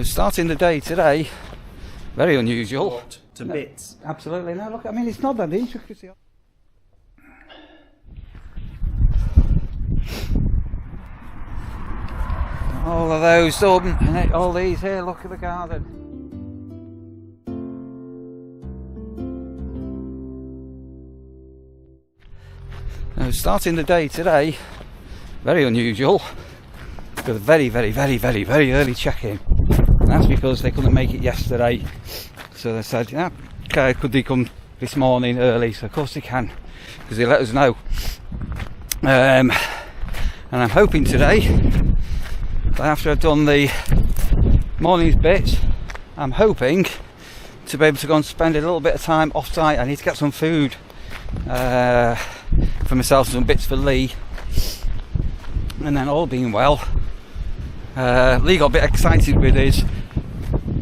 Starting the day today, very unusual. To bits. Absolutely. No, look, I mean, it's not that intricacy. All of those done, and all these here, look at the garden. Starting the day today, very unusual. With a very early check-in. And that's because they couldn't make it yesterday. So they said, yeah, okay, could they come this morning early? So of course they can, because they let us know. And I'm hoping today, that after I've done the morning's bits, I'm hoping to be able to go and spend a little bit of time off-site. I need to get some food for myself, some bits for Lee. And then all being well, Lee got a bit excited with his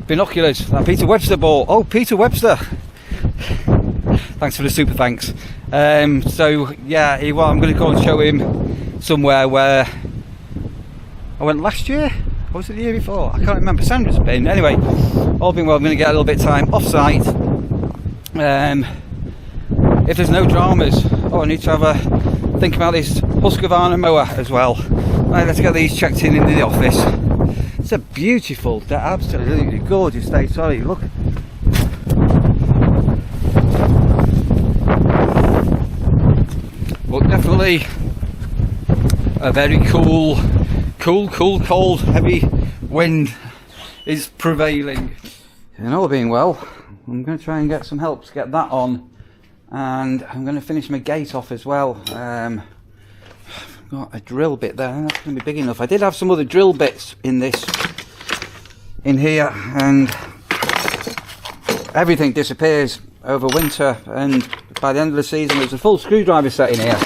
binoculars that Peter Webster bought. Oh, Peter Webster! Thanks for the super thanks. So yeah, I'm going to go and show him somewhere where I went last year. Or was it the year before? I can't remember. Sandra's been. Anyway, all being well, I'm going to get a little bit of time off site. If there's no dramas, I need to have a think about this Husqvarna mower as well. Right, let's get these checked in the office. It's a beautiful, absolutely gorgeous day. Sorry, look. But definitely a very cool, cold, heavy wind is prevailing. And all being well, I'm going to try and get some help to get that on. And I'm going to finish my gate off as well. I've got a drill bit there, that's going to be big enough. I did have some other drill bits in here, and everything disappears over winter, and by the end of the season there's a full screwdriver set in here.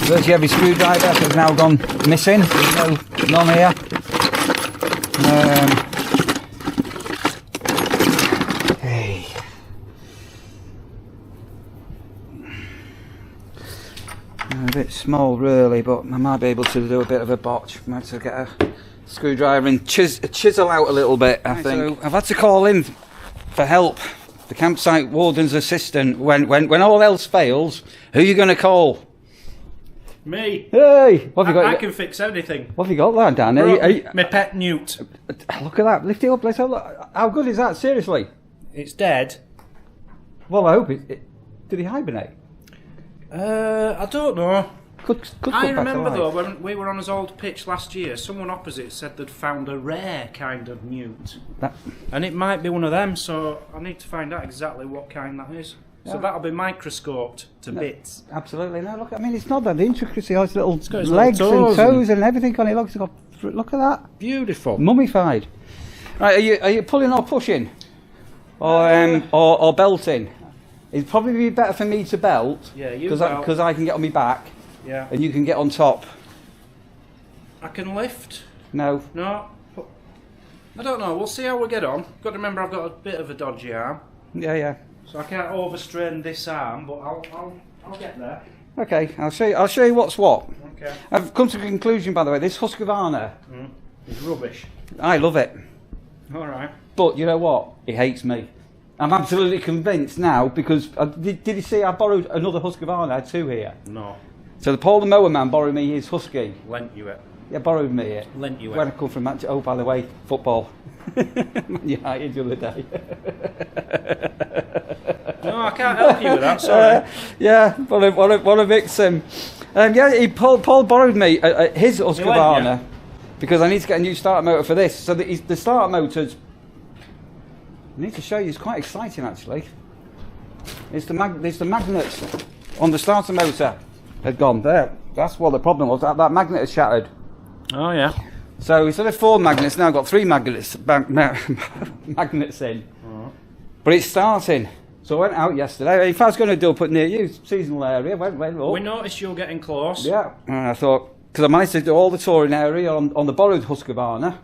Virtually every screwdriver has now gone missing. There's none here. A bit small really, but I might be able to do a bit of a botch. I might have to get a screwdriver and chisel out a little bit, I think. So I've had to call in for help, the campsite warden's assistant. When all else fails, who are you going to call? Me. Hey! What have you got? I can fix anything. What have you got there, Dan? My pet newt. Look at that, lift it up, let's have a look. How good is that, seriously? It's dead. Well, I hope it did he hibernate? I don't know. I remember though, when we were on his old pitch last year, someone opposite said they'd found a rare kind of newt. And it might be one of them, so I need to find out exactly what kind that is. Yeah. So that'll be microscoped to bits. Absolutely. No, look, I mean, it's not that intricacy. It's little legs and toes and everything on it. Look at that. Beautiful. Mummified. Right, are you pulling or pushing? Or belting? It'd probably be better for me to belt. Yeah, you belt. Because I can get on my back. Yeah. And you can get on top. I can lift. No. No. I don't know. We'll see how we get on. Got to remember I've got a bit of a dodgy arm. Yeah. So I can't overstrain this arm, but I'll get there. Okay, I'll show you what's what. Okay. I've come to a conclusion, by the way. This Husqvarna is rubbish. I love it. All right. But you know what? It hates me. I'm absolutely convinced now because did you see I borrowed another Husqvarna? I had two here. No. So the Paul the Mower man borrowed me his Husky. Lent you it. Yeah, borrowed me it. Lent you it. When I come from Manchester. Oh, by the way, football. United the other day. No, I can't help you with that. Sorry. Yeah, what a vixen. Paul borrowed me his Husqvarna because I need to get a new starter motor for this. So the starter motors. I need to show you. It's quite exciting actually. It's the magnets on the starter motor had gone there. That's what the problem was. That magnet had shattered. Oh yeah. So instead of 4 magnets, now I've got 3 magnets magnets in. But it's starting. So I went out yesterday. If I was going to do a put near you, seasonal area, went up. We noticed you were getting close. Yeah. And I thought, because I managed to do all the touring area on the borrowed Husqvarna,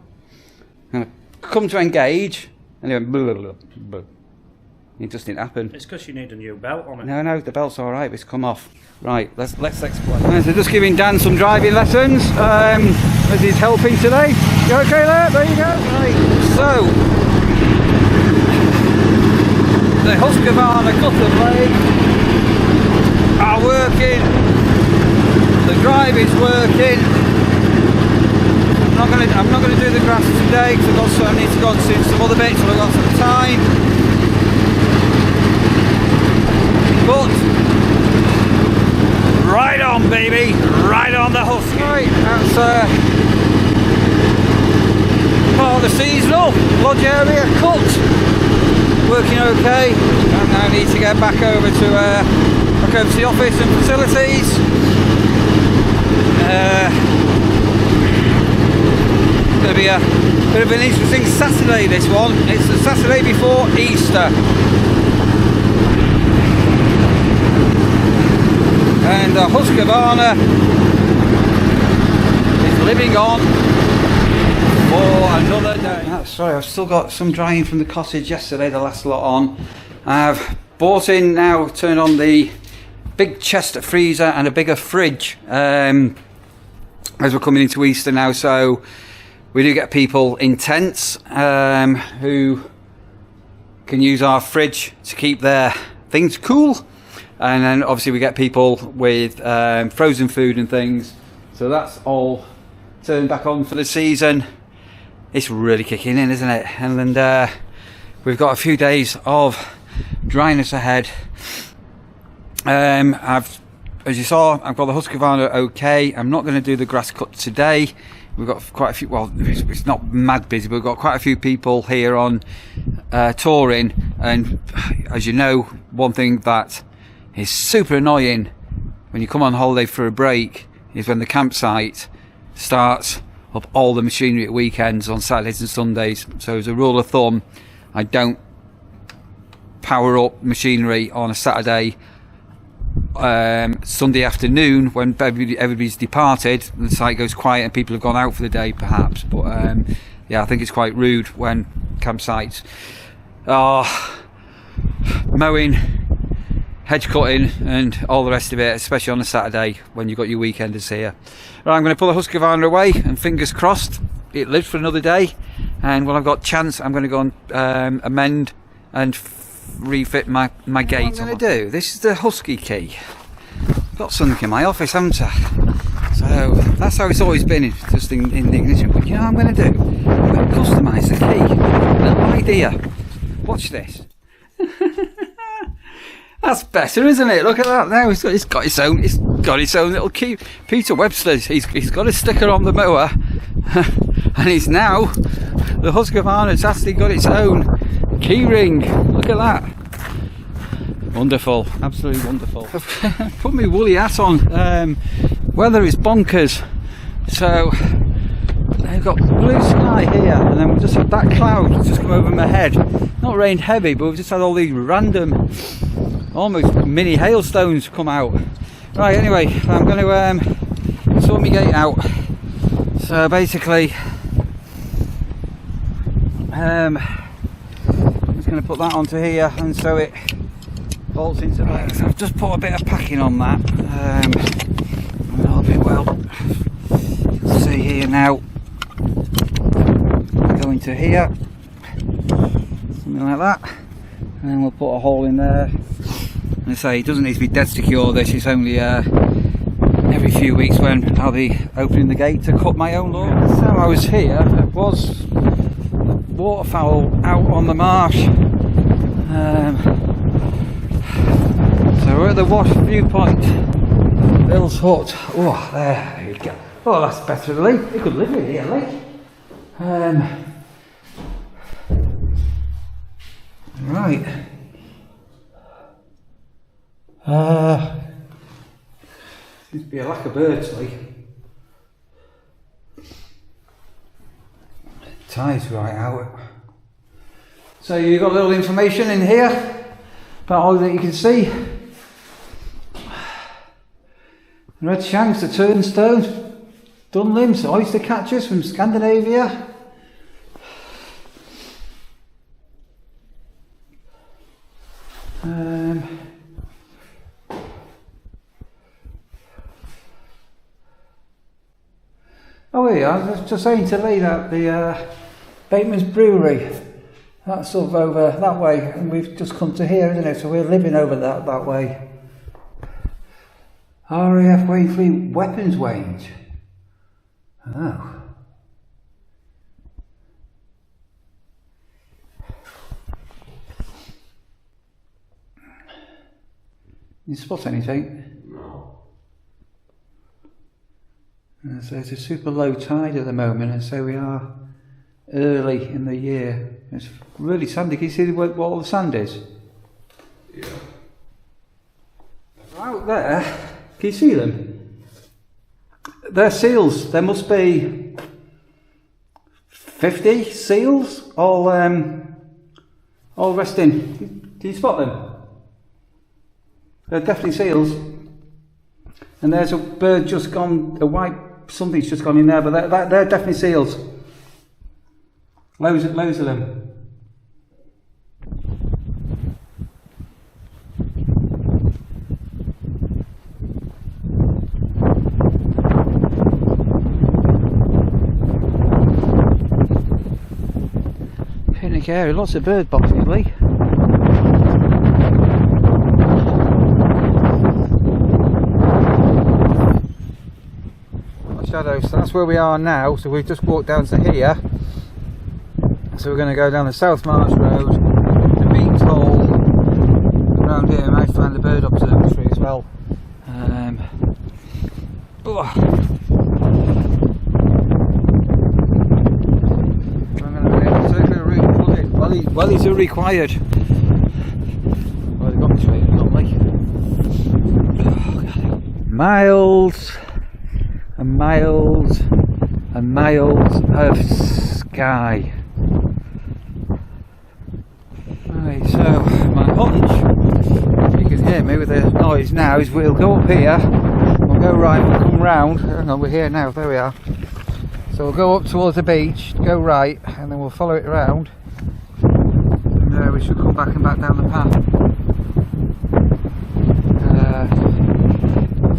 and I come to engage. And it went blah, blah, blah. It just didn't happen. It's because you need a new belt on it. No, the belt's all right. It's come off. Right, let's explain. Right, so just giving Dan some driving lessons as he's helping today. You okay there? There you go. Right. So, the Husqvarna cutter blade are working. The drive is working. I'm not going to do the grass today because I need to go and see some other bits, so I've got some time. But right on, baby, right on the Husky. Right, that's part of the seasonal lodge area cut. Working okay, and I need to get back over to the office and facilities. Going to be a bit of an interesting Saturday, this one. It's the Saturday before Easter. And the Husqvarna is living on for another day. Sorry, I've still got some drying from the cottage yesterday, the last lot on. I've bought in now, turned on the big chest freezer and a bigger fridge as we're coming into Easter now, so we do get people in tents who can use our fridge to keep their things cool, and then obviously we get people with frozen food and things, so that's all turned back on for the season. It's really kicking in, isn't it? And we've got a few days of dryness ahead. As you saw, I've got the Husqvarna okay. I'm not going to do the grass cut today. We've got quite a few, well, it's not mad busy, but we've got quite a few people here on touring, and as you know, one thing that is super annoying when you come on holiday for a break is when the campsite starts up all the machinery at weekends on Saturdays and Sundays. So as a rule of thumb, I don't power up machinery on a Saturday Sunday afternoon when everybody's departed and the site goes quiet and people have gone out for the day perhaps, but yeah, I think it's quite rude when campsites are mowing, hedge cutting and all the rest of it, especially on a Saturday when you've got your weekenders here. Right, I'm going to pull the Husqvarna away and fingers crossed it lives for another day, and when I've got chance I'm going to go and amend and refit my gate. What I'm going to do, this is the Husky key. I've got something in my office, haven't I? So that's how it's always been, just in the ignition. But you know what I'm going to do? I'm going to customise the key. Little idea. Watch this. That's better, isn't it? Look at that now. It's got its own little key. Peter Webster's. He's got a sticker on the mower, and it's now the Husqvarna's actually got its own key ring. Look at that. Wonderful, absolutely wonderful. I've put my woolly hat on. Weather is bonkers. So I've got blue sky here, and then we've just had that cloud just come over my head. Not rained heavy, but we've just had all these random, almost mini hailstones come out. Right, anyway, I'm going to sort my gate out. So basically, I'm just going to put that onto here, and so it bolts into place. So I've just put a bit of packing on that. A little bit, well, you can see here now. Go into here, something like that, and then we'll put a hole in there. And I say it doesn't need to be dead secure. This is only every few weeks when I'll be opening the gate to cut my own lawn. So I was here. There was waterfowl out on the marsh. So we're at the wash viewpoint. Bill's hut. Oh, there you go. Oh, that's better, Lee. You could live in here, Lee. Right. Seems to be a lack of birds, Lee. Tide's right out. So you've got a little information in here about all that you can see. Red shanks, the turnstones, dunlims, oyster catchers from Scandinavia. Oh yeah, I was just saying to Lee that the Bateman's Brewery. That's sort of over that way, and we've just come to here, isn't it? So we're living over that way. RAF Wainfleet weapons range. Oh. You spot anything? No. So it's a super low tide at the moment, and so we are early in the year. It's really sandy. Can you see what all the sand is? Yeah. Out there, can you see them? They're seals. There must be 50 seals, all resting. Can you spot them? They're definitely seals. And there's a bird just gone, a white something's just gone in there, but they're definitely seals. Loads of them. Picnic area, lots of bird boxes, Lee. Shadows, so that's where we are now. So we've just walked down to here. So we're going to go down the South Marsh Road, the Means Hole, around here. We might find the bird observatory as well. Circular route flooded. Wellies are required. Well, they've got the training, haven't they? Miles and miles and miles of sky. Right, so my hunch, if you can hear me with the noise now, is we'll go up here, we'll go right, we'll come round. Hang on, we're here now, there we are. So we'll go up towards the beach, go right, and then we'll follow it around, and we should come back and back down the path.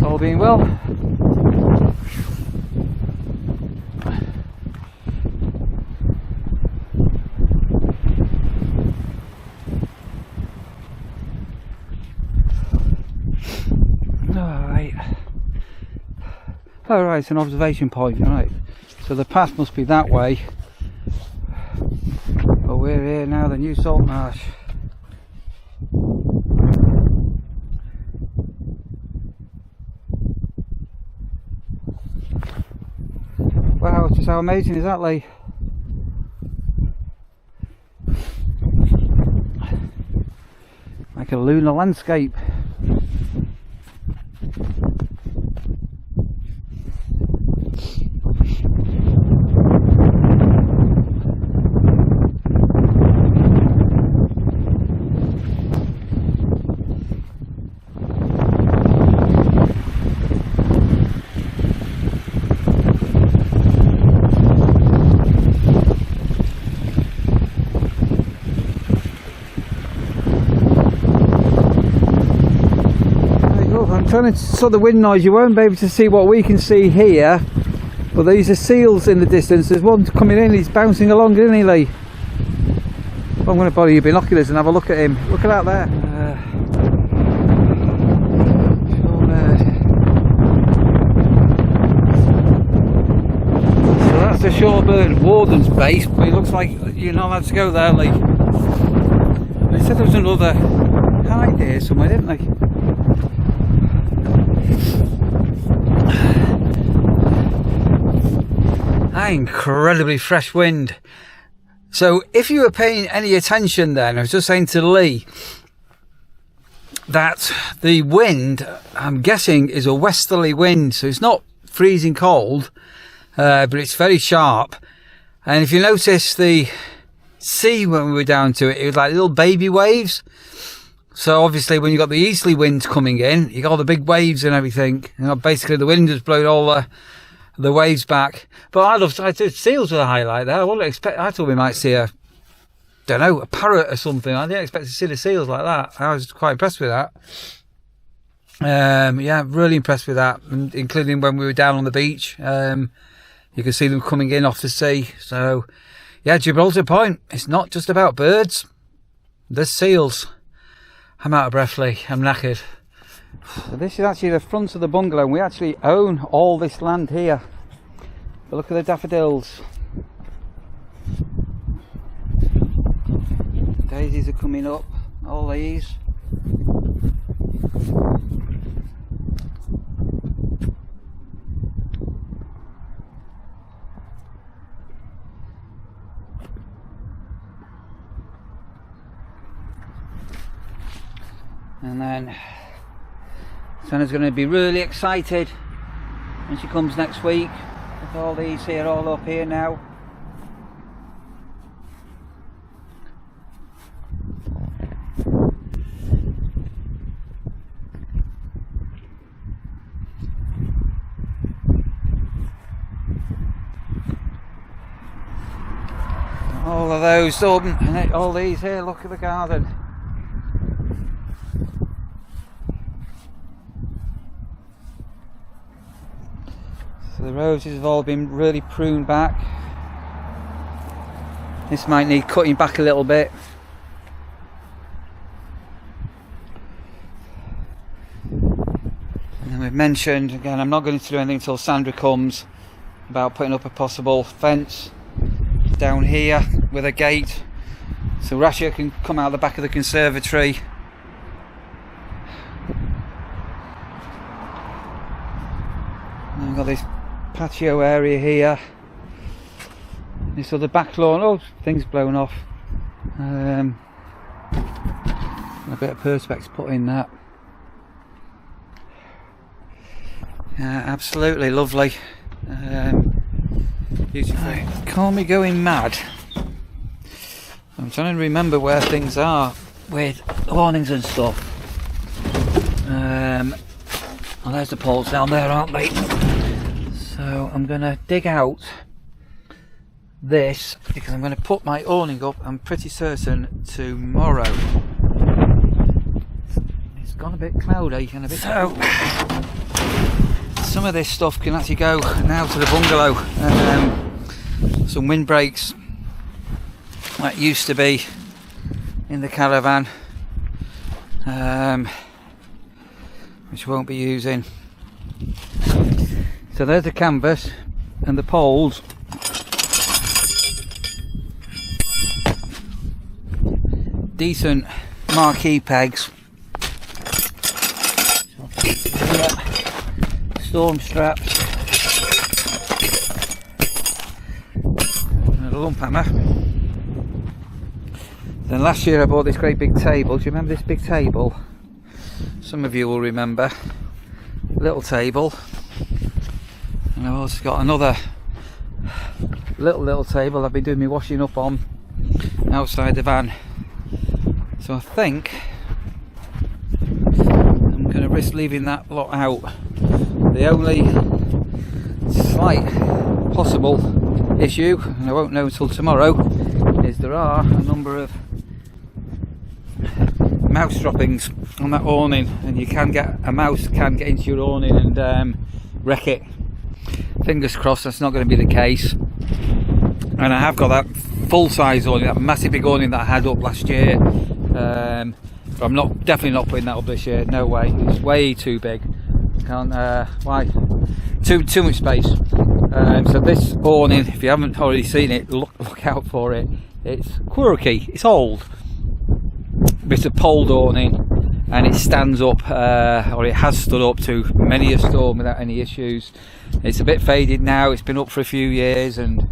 All being well. Oh right, it's an observation point, right. So the path must be that way. But we're here now, the new salt marsh. Wow, just how amazing is that, Lee? Like a lunar landscape. Trying to sort the wind noise, you won't be able to see what we can see here, but these are seals in the distance. There's one coming in, he's bouncing along, isn't he, Lee? I'm going to borrow your binoculars and have a look at him. Look at that there. So that's the shorebird Warden's base, but it looks like you're not allowed to go there, Lee. They said there was another hide here somewhere, didn't they? Incredibly fresh wind. So if you were paying any attention then, I was just saying to Lee that the wind, I'm guessing, is a westerly wind, so it's not freezing cold, but it's very sharp. And if you notice the sea when we were down to it, it was like little baby waves. So obviously when you got the easterly winds coming in, you got all the big waves and everything. You know, basically the wind has blown all the waves back. But I thought seals were the highlight there. I wouldn't expect. I thought we might see a parrot or something. I didn't expect to see the seals like that. I was quite impressed with that. Yeah, really impressed with that, including when we were down on the beach. You could see them coming in off the sea. So Yeah, Gibraltar Point, it's not just about birds. There's seals. I'm out of breath, Lee. I'm knackered. So this is actually the front of the bungalow, and we actually own all this land here. But look at the daffodils. Daisies are coming up, all these. And then Sanna's going to be really excited when she comes next week with all these here, all up here now. All of those up, and all these here, look at the garden. So the roses have all been really pruned back. This might need cutting back a little bit. And we've mentioned, again, I'm not going to do anything until Sandra comes, about putting up a possible fence down here with a gate so Rasha can come out the back of the conservatory. And we've got this patio area here, this other back lawn. Oh, things blown off. A bit of perspex put in that. Yeah, absolutely lovely. Beautiful. Call me going mad. I'm trying to remember where things are with awnings and stuff. Well, there's the poles down there, aren't they? So I'm going to dig out this because I'm going to put my awning up, I'm pretty certain, tomorrow. It's gone a bit cloudy and a bit... So some of this stuff can actually go now to the bungalow. Some windbreaks that used to be in the caravan, which I won't be using. So there's the canvas and the poles. Decent marquee pegs. Storm straps. And a lump hammer. Then last year I bought this great big table. Do you remember this big table? Some of you will remember. Little table. And I've also got another little table I've been doing my washing up on outside the van. So I think I'm going to risk leaving that lot out. The only slight possible issue, and I won't know until tomorrow, is there are a number of mouse droppings on that awning, and a mouse can get into your awning and wreck it. Fingers crossed that's not going to be the case. And I have got that full size awning, that massive big awning that I had up last year, but I'm definitely not putting that up this year. No way, it's way too big. Can't, why? Too much space. So this awning, if you haven't already seen it, look out for it. It's quirky, it's old. It's a poled awning, and it stands up, or it has stood up to many a storm without any issues. It's a bit faded now, it's been up for a few years, and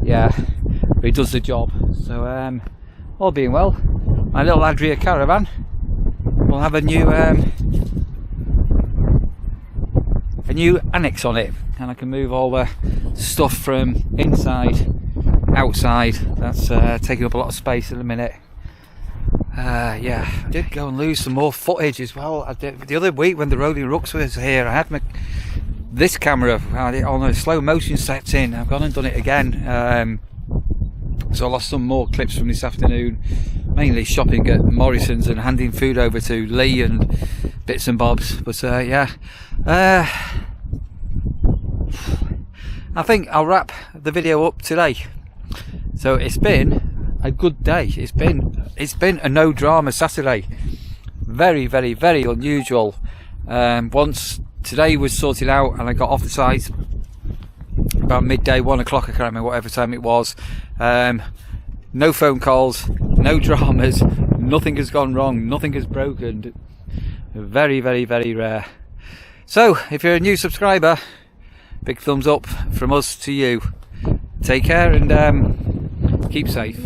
yeah, it does the job. So all being well, my little Adria caravan will have a new annex on it, and I can move all the stuff from inside outside. That's taking up a lot of space at the minute. Yeah, I did go and lose some more footage as well. I did the other week when the Rolling Rooks was here. I had this camera, I had it on a slow motion set in. I've gone and done it again. So I lost some more clips from this afternoon, mainly shopping at Morrison's and handing food over to Lee and bits and bobs. But yeah, I think I'll wrap the video up today. So it's been a good day. It's been a no drama Saturday. Very, very, very unusual. Once today was sorted out and I got off the site about midday, 1 o'clock, I can't remember whatever time it was. No phone calls, no dramas, nothing has gone wrong, nothing has broken. Very, very, very rare. So if you're a new subscriber, big thumbs up from us to you. Take care and keep safe.